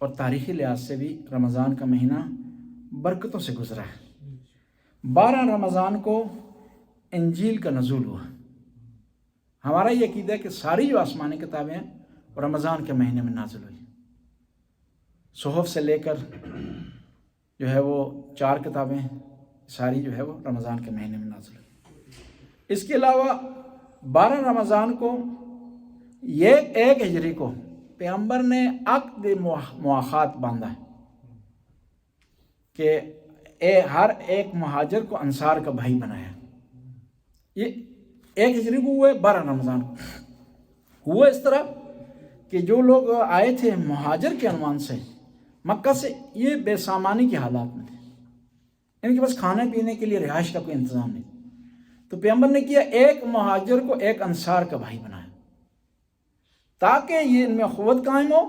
اور تاریخی لحاظ سے بھی رمضان کا مہینہ برکتوں سے گزرا ہے۔ 12 رمضان کو انجیل کا نزول ہوا۔ ہمارا یہ عقیدہ ہے کہ ساری جو آسمانی کتابیں ہیں وہ رمضان کے مہینے میں نازل ہوئی۔ صحف سے لے کر جو ہے وہ 4 کتابیں ساری جو ہے وہ رمضان کے مہینے میں نازل ہوئی۔ اس کے علاوہ 12 رمضان کو یہ 1 ہجری کو پیغمبر نے عقد مواخات باندھا ہے کہ ہر ایک مہاجر کو انصار کا بھائی بنایا۔ یہ 1 ہجری کو ہوئے، 12 رمضان کو ہوا اس طرح کہ جو لوگ آئے تھے مہاجر کے عنوان سے مکہ سے، یہ بے سامانی کے حالات میں تھے، ان کے پاس کھانے پینے کے لیے رہائش کا کوئی انتظام نہیں، تو پیغمبر نے کیا ایک مہاجر کو ایک انصار کا بھائی بنایا تاکہ یہ ان میں اخوت قائم ہو،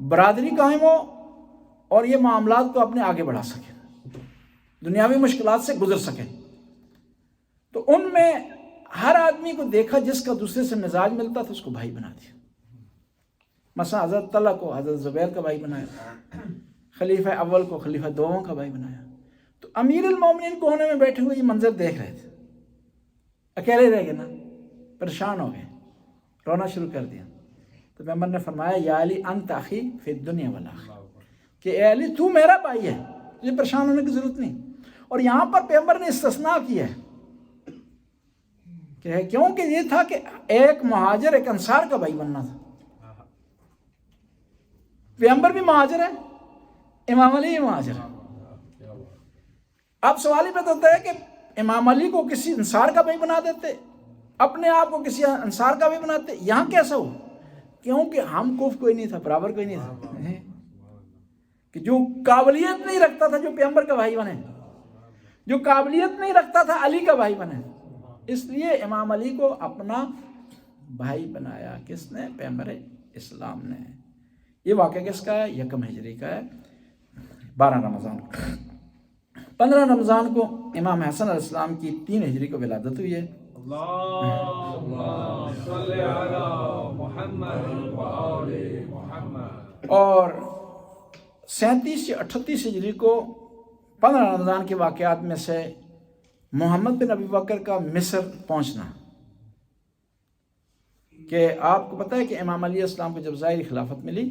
برادری قائم ہو، اور یہ معاملات کو اپنے آگے بڑھا سکے، دنیاوی مشکلات سے گزر سکے۔ تو ان میں ہر آدمی کو دیکھا جس کا دوسرے سے مزاج ملتا تھا اس کو بھائی بنا دیا۔ مثلا حضرت طلحہ کو حضرت زبیر کا بھائی بنایا، خلیفہ اول کو خلیفہ دوم کا بھائی بنایا۔ تو امیر المومنین کونے میں بیٹھے ہوئے یہ منظر دیکھ رہے تھے، اکیلے رہ گئے نا، پریشان ہو گئے، رونا شروع کر دیا۔ تو پیغمبر نے فرمایا یا علی انت اخی فی الدنیا والآخرہ، کہ اے علی تو میرا بھائی ہے، تجھے پریشان ہونے کی ضرورت نہیں۔ اور یہاں پر پیغمبر نے استثناء کیا ہے کہ کیونکہ یہ تھا کہ ایک مہاجر ایک انصار کا بھائی بننا تھا۔ پیغمبر بھی مہاجر ہے، امام علی بھی مہاجر ہے۔ اب سوال ہی پیدا ہوتا ہے کہ امام علی کو کسی انصار کا بھائی بنا دیتے، اپنے آپ کو کسی انصار کا بھی بناتے، یہاں کیسا ہو؟ کیونکہ ہم کف کوئی نہیں تھا، برابر کوئی نہیں تھا، کہ جو قابلیت نہیں رکھتا تھا جو پیغمبر کا بھائی بنے، جو قابلیت نہیں رکھتا تھا علی کا بھائی بنے۔ اس لیے امام علی کو اپنا بھائی بنایا، کس نے؟ پیغمبر اسلام نے۔ یہ واقعہ کس کا ہے؟ 1 ہجری کا ہے، 12 رمضان کو۔ 15 رمضان کو امام حسن علیہ السلام کی 3 ہجری کو ولادت ہوئی ہے۔ اور 37 یا 38 ہجری کو 15 رمضان کے واقعات میں سے محمد بن ابی بکر کا مصر پہنچنا، کہ آپ کو پتہ ہے کہ امام علیہ السلام کو جب ظاہری خلافت ملی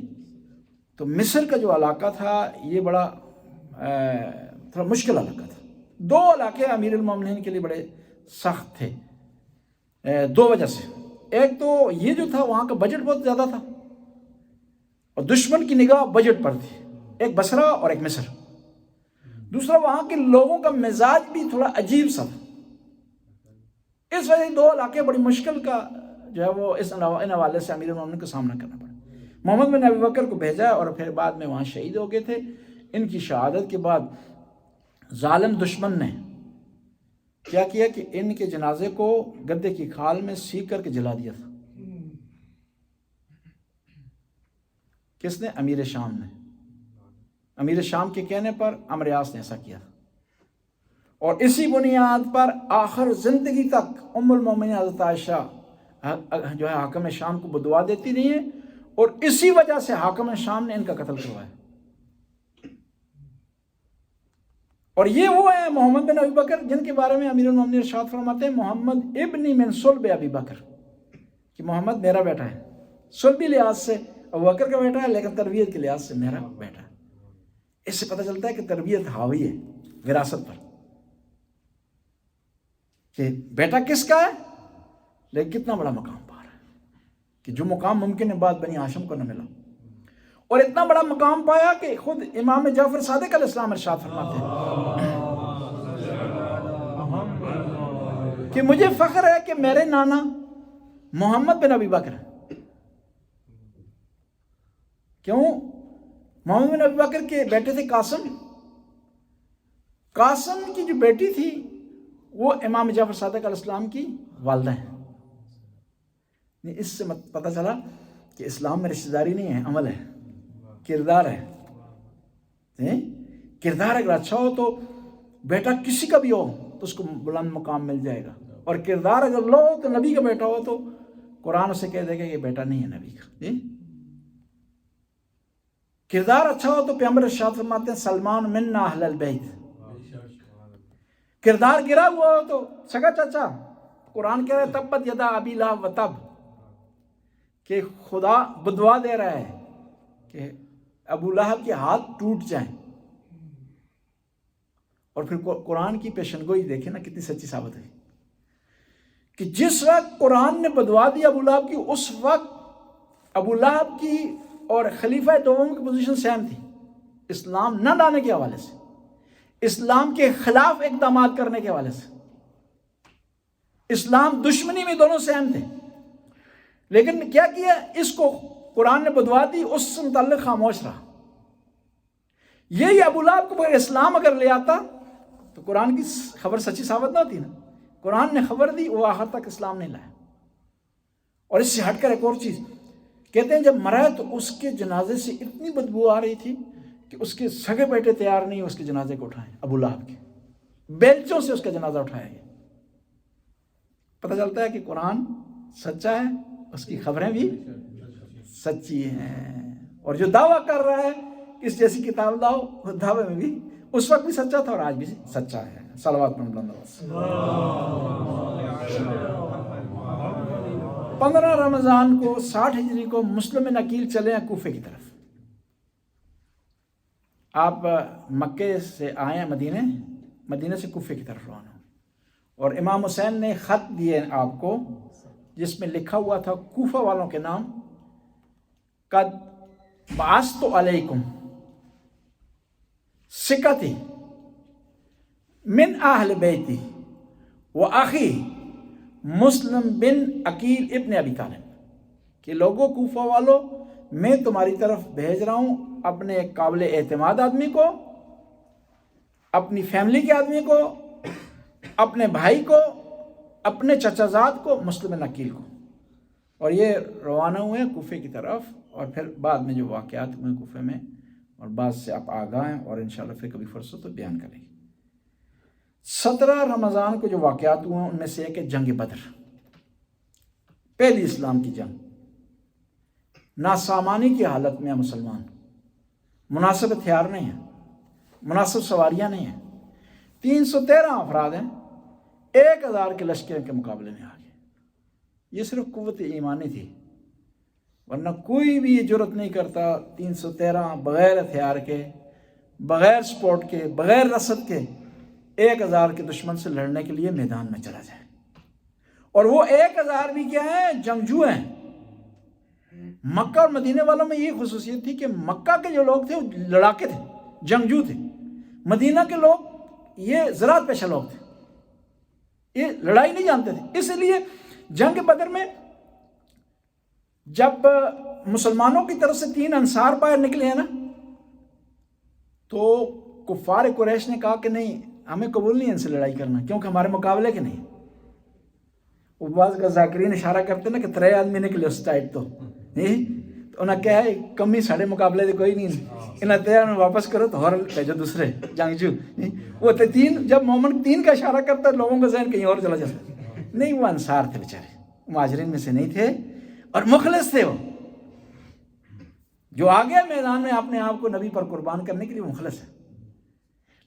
تو مصر کا جو علاقہ تھا یہ بڑا تھوڑا مشکل علاقہ تھا۔ 2 علاقے امیر المومنین کے لیے بڑے سخت تھے، 2 وجہ سے۔ ایک تو یہ جو تھا وہاں کا بجٹ بہت زیادہ تھا اور دشمن کی نگاہ بجٹ پر تھی، ایک بصرہ اور ایک مصر۔ دوسرا وہاں کے لوگوں کا مزاج بھی تھوڑا عجیب سا تھا، اس وجہ سے 2 علاقے بڑی مشکل کا جو ہے وہ ان حوالے سے امیر المومنین کو سامنا کرنا پڑا۔ محمد بن ابی بکر کو بھیجا اور پھر بعد میں وہاں شہید ہو گئے تھے۔ ان کی شہادت کے بعد ظالم دشمن نے کیا کیا کہ ان کے جنازے کو گدے کی کھال میں سینک کر کے جلا دیا تھا۔ کس نے؟ امیر شام نے۔ امیر شام کے کہنے پر عمرو عاص نے ایسا کیا، اور اسی بنیاد پر آخر زندگی تک ام المومنین حضرت عائشہ جو ہے حاکم شام کو بدعا دیتی رہی ہیں، اور اسی وجہ سے حاکم شام نے ان کا قتل کروایا۔ اور یہ وہ ہیں محمد بن ابی بکر جن کے بارے میں امیر المومنین ارشاد فرماتے ہیں محمد ابنی من صلب ابی بکر، کہ محمد میرا بیٹا ہے، صلبی لحاظ سے ابو بکر کا بیٹا ہے لیکن تربیت کے لحاظ سے میرا بیٹا ہے۔ اس سے پتہ چلتا ہے کہ تربیت حاوی ہے وراثت پر، کہ بیٹا کس کا ہے لیکن کتنا بڑا مقام پا رہا ہے، کہ جو مقام ممکن ہے بعد بنی ہاشم کو نہ ملا، اور اتنا بڑا مقام پایا کہ خود امام جعفر صادق علیہ السلام ارشاد فرماتے ہیں کہ مجھے فخر ہے کہ میرے نانا محمد بن ابی بکر ہیں۔ کیوں؟ محمد بن ابی بکر کے بیٹے تھے قاسم، قاسم کی جو بیٹی تھی وہ امام جعفر صادق علیہ السلام کی والدہ ہیں۔ اس سے پتہ چلا کہ اسلام میں رشتہ داری نہیں ہے، عمل ہے، کردار ہے۔ کردار اگر اچھا ہو تو بیٹا کسی کا بھی ہو تو اس کو بلند مقام مل جائے گا، اور کردار اگر لو تو نبی کا بیٹا ہو تو قرآن اسے کہہ دے گا کہ یہ بیٹا نہیں ہے نبی کا۔ کردار اچھا ہو تو پیغمبر ارشاد فرماتے ہیں سلمان منا اہل البیت. کردار گرا ہوا ہو تو سگا چاچا. قرآن کہہ رہا ہے تبت یدا ابی لہب و تب، کہ خدا بدعا دے رہا ہے کہ ابو لہب کے ہاتھ ٹوٹ جائیں. اور پھر قرآن کی پیشن گوئی دیکھیں نا کتنی سچی ثابت ہے کہ جس وقت قرآن نے بدعا دی ابو لہب کی، اس وقت ابو لہب کی اور خلیفہ دوم کی پوزیشن سیم تھی، اسلام نہ لانے کے حوالے سے، اسلام کے خلاف اقدامات کرنے کے حوالے سے، اسلام دشمنی میں دونوں سیم تھے. لیکن کیا کیا اس کو قرآن نے بدعا دی، اس سے متعلق خاموش رہا. یہی ابو لہب کو بغیر اسلام اگر لے آتا تو قرآن کی خبر سچی ثابت نہ ہوتی نا. قرآن نے خبر دی، وہ آخر تک اسلام نہیں لایا. اور اس سے ہٹ کر ایک اور چیز کہتے ہیں، جب مرا تو اس کے جنازے سے اتنی بدبو آ رہی تھی کہ اس کے سگے بیٹے تیار نہیں اس کے جنازے کو اٹھائیں. ابو لہب کے بیلچوں سے اس کا جنازہ اٹھایا گیا. پتہ چلتا ہے کہ قرآن سچا ہے، اس کی خبریں بھی سچی ہیں. اور جو دعویٰ کر رہا ہے اس جیسی کتاب لاؤ، وہ دعوے میں بھی اس وقت بھی سچا تھا اور آج بھی سچا ہے. صلوات پر بلند آواز. 15 رمضان کو 60 ہجری کو مسلم نقیل چلے ہیں کوفے کی طرف. آپ مکے سے آئے ہیں مدینہ سے کوفے کی طرف روانہ. اور امام حسین نے خط دیے آپ کو جس میں لکھا ہوا تھا کوفہ والوں کے نام، قد بعثت علیکم ثقتی من اہل بیتی و اخی مسلم بن عقیل ابن ابی طالب، کہ لوگوں کوفہ والوں میں تمہاری طرف بھیج رہا ہوں اپنے ایک قابل اعتماد آدمی کو، اپنی فیملی کے آدمی کو، اپنے بھائی کو، اپنے چچا زاد کو، مسلم نقیل کو. اور یہ روانہ ہوئے کوفے کی طرف. اور پھر بعد میں جو واقعات ہوئے کوفے میں، اور بعض سے آپ آگاہ ہیں اور انشاءاللہ پھر کبھی فرصت تو بیان کریں گے. 17 رمضان کو جو واقعات ہوئے ان میں سے ایک ہے جنگ بدر، پہلی اسلام کی جنگ. ناسامانی کی حالت میں مسلمان، مناسب ہتھیار نہیں ہیں، مناسب سواریاں نہیں ہیں، 313 افراد ہیں 1000 کے لشکر کے مقابلے میں آ گئے. یہ صرف قوت ایمانی تھی، ورنہ کوئی بھی یہ جرت نہیں کرتا 313 بغیر ہتھیار کے، بغیر سپورٹ کے، بغیر رسد کے 1000 کے دشمن سے لڑنے کے لیے میدان میں چلا جائے. اور وہ 1000 بھی کیا ہیں؟ جنگجو ہیں. مکہ اور مدینے والوں میں یہ خصوصیت تھی کہ مکہ کے جو لوگ تھے وہ لڑاکے تھے، جنگجو تھے. مدینہ کے لوگ یہ زراعت پیشہ لوگ تھے، یہ لڑائی نہیں جانتے تھے. اس لیے جنگ بدر میں جب مسلمانوں کی طرف سے 3 انصار باہر نکلے ہیں نا، تو کفار قریش نے کہا کہ نہیں، ہمیں قبول نہیں ہے ان سے لڑائی کرنا، کیونکہ ہمارے مقابلے کے نہیں. وہ بعض کا ذاکرین اشارہ کرتے نا کہ 3 آدمی نکلے اس ٹائپ تو انہیں کہا ہے کمی ساڑھے مقابلے دے کوئی نہیں، انہیں تیار میں واپس کرو تو اور جو دوسرے جنگجو وہ 3. جب مومن 3 کا اشارہ کرتا ہے لوگوں کا ذہن کہیں اور چلا جاتا. نہیں، وہ انصار تھے بیچارے، مہاجرین میں سے نہیں تھے اور مخلص تھے. وہ جو آگے میدان میں اپنے آپ کو نبی پر قربان کرنے کے لیے مخلص ہے.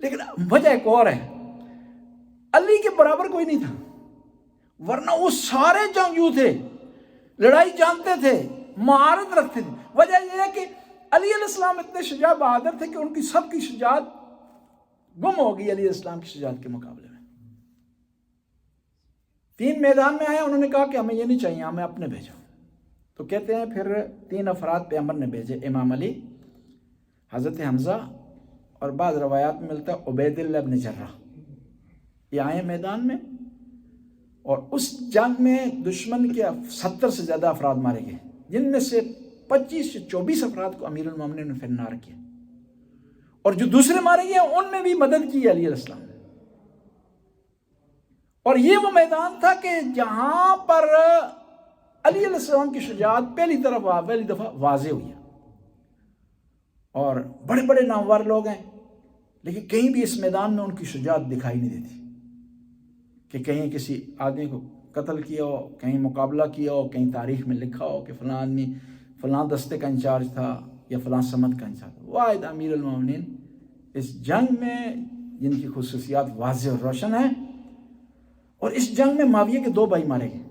لیکن وجہ ایک اور ہے، علی کے برابر کوئی نہیں تھا، ورنہ وہ سارے جنگجو تھے، لڑائی جانتے تھے، مہارت رکھتے تھے. وجہ یہ ہے کہ علی علیہ السلام اتنے شجاع بہادر تھے کہ ان کی سب کی شجاعت گم ہو گئی علی علیہ السلام کی شجاعت کے مقابلے میں. 3 میدان میں آئے، انہوں نے کہا کہ ہمیں یہ نہیں چاہیے، ہمیں اپنے بھیجو. تو کہتے ہیں پھر 3 افراد پیغمبر نے بھیجے، امام علی، حضرت حمزہ، اور بعض روایات میں ملتا ہے عبید اللہ بن جرہ. یہ آئے میدان میں، اور اس جنگ میں دشمن کے 70 سے زیادہ افراد مارے گئے، جن میں سے 25 سے 24 افراد کو امیر المومنین نے فنار کیا. اور جو دوسرے مارے گئے ان میں بھی مدد کی علی علیہ السلام نے. اور یہ وہ میدان تھا کہ جہاں پر علی علیہ السلام کی شجاعت پہلی دفعہ واضح ہوئی ہے. اور بڑے بڑے نامور لوگ ہیں، لیکن کہیں بھی اس میدان میں ان کی شجاعت دکھائی نہیں دیتی کہ کہیں کسی آدمی کو قتل کیا ہو، کہیں مقابلہ کیا ہو، کہیں تاریخ میں لکھا ہو کہ فلاں آدمی فلاں دستے کا انچارج تھا، یا فلاں سمت کا انسان تھا. واحد امیر المومنین اس جنگ میں جن کی خصوصیات واضح اور روشن ہیں. اور اس جنگ میں معاویہ کے 2 بھائی مارے گئے.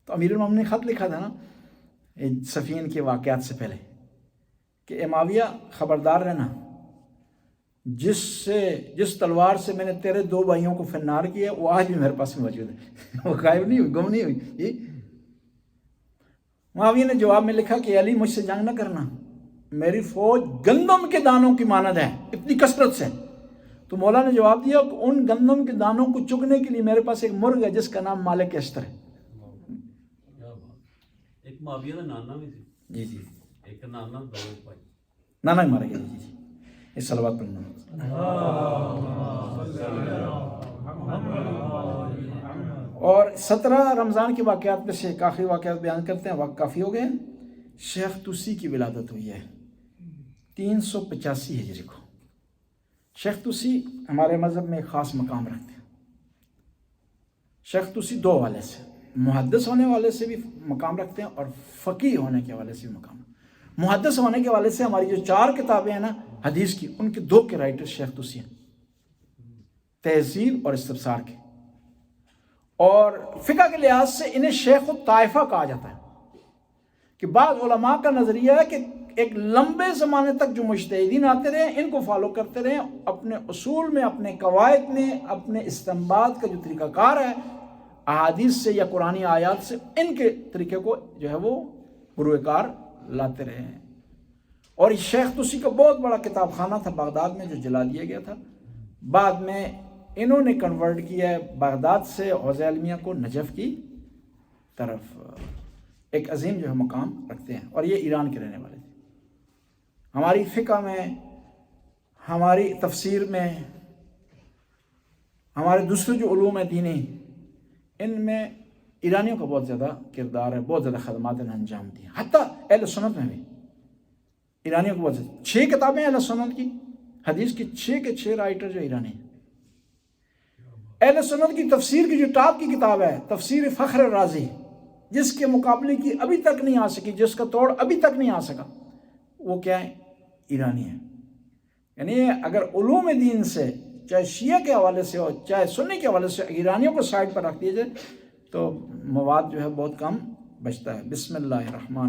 تو امیر المومنین نے خط لکھا تھا نا صفین کے واقعات سے پہلے کہ اے معاویہ خبردار رہنا، جس تلوار سے میں نے تیرے 2 بھائیوں کو فنار کیا وہ آج بھی میرے پاس موجود ہے. وہ غائب نہیں ہوئی، گم نہیں ہوئی. معاویہ نے جواب میں لکھا کہ علی مجھ سے جنگ نہ کرنا، میری فوج گندم کے دانوں کی مانند ہے اتنی کثرت سے. تو مولا نے جواب دیا کہ ان گندم کے دانوں کو چگنے کے لیے میرے پاس ایک مرغ ہے جس کا نام مالک اشتر ہے. ایک معاویہ کا نانا بھی تھی. جی جی. ایک نانا 2 بھائی. نانا ہی مارا گیا. جی جی. اس صلوات پڑھنا. اور 17 رمضان کے واقعات میں سے ایک آخری واقعات بیان کرتے ہیں، وقت کافی ہو گئے. شیخ طوسی کی ولادت ہوئی ہے 385 ہجری کو. شیخ طوسی ہمارے مذہب میں ایک خاص مقام رکھتے ہیں. شیخ طوسی 2 حوالے سے، محدث ہونے والے سے بھی مقام رکھتے ہیں اور فقیہ ہونے کے حوالے سے بھی مقام. محدث ہونے کے حوالے سے ہماری جو 4 کتابیں ہیں نا حدیث کی، ان کے 2 کے رائٹر شیخ طوسی ہیں، تہذیب اور استبصار کے. اور فقہ کے لحاظ سے انہیں شیخ الطائفہ کہا جاتا ہے کہ بعض علماء کا نظریہ ہے کہ ایک لمبے زمانے تک جو مجتہدین آتے رہے ان کو فالو کرتے رہے، اپنے اصول میں، اپنے قواعد میں، اپنے استنباط کا جو طریقہ کار ہے احادیث سے یا قرآنی آیات سے، ان کے طریقے کو جو ہے وہ بروئے کار لاتے رہے ہیں. اور شیخ طوسی کا بہت بڑا کتاب خانہ تھا بغداد میں جو جلا دیا گیا تھا. بعد میں انہوں نے کنورٹ کیا ہے بغداد سے حوزہ علمیہ کو نجف کی طرف. ایک عظیم جو ہے مقام رکھتے ہیں اور یہ ایران کے رہنے والے تھے. ہماری فقہ میں، ہماری تفسیر میں، ہمارے دوسرے جو علوم ہیں دینی، ان میں ایرانیوں کا بہت زیادہ کردار ہے، بہت زیادہ خدمات انہیں انجام دی. حتیٰ اہل سنت میں بھی ایرانیوں کو بہت زیادہ. 6 کتابیں اہل سنت کی حدیث کی، 6 کے 6 رائٹر جو ایرانی ہیں. اہل سنت کی تفسیر کی جو ٹاپ کی کتاب ہے تفسیر فخر رازی، جس کے مقابلے کی ابھی تک نہیں آ سکی، جس کا توڑ ابھی تک نہیں آ سکا، وہ کیا ہے؟ ایرانی ہے. یعنی اگر علوم دین سے چاہے شیعہ کے حوالے سے ہو چاہے سنی کے حوالے سے ایرانیوں کو سائڈ پر رکھ دیا جائے تو مواد جو ہے بہت کم بچتا ہے. بسم اللہ الرحمن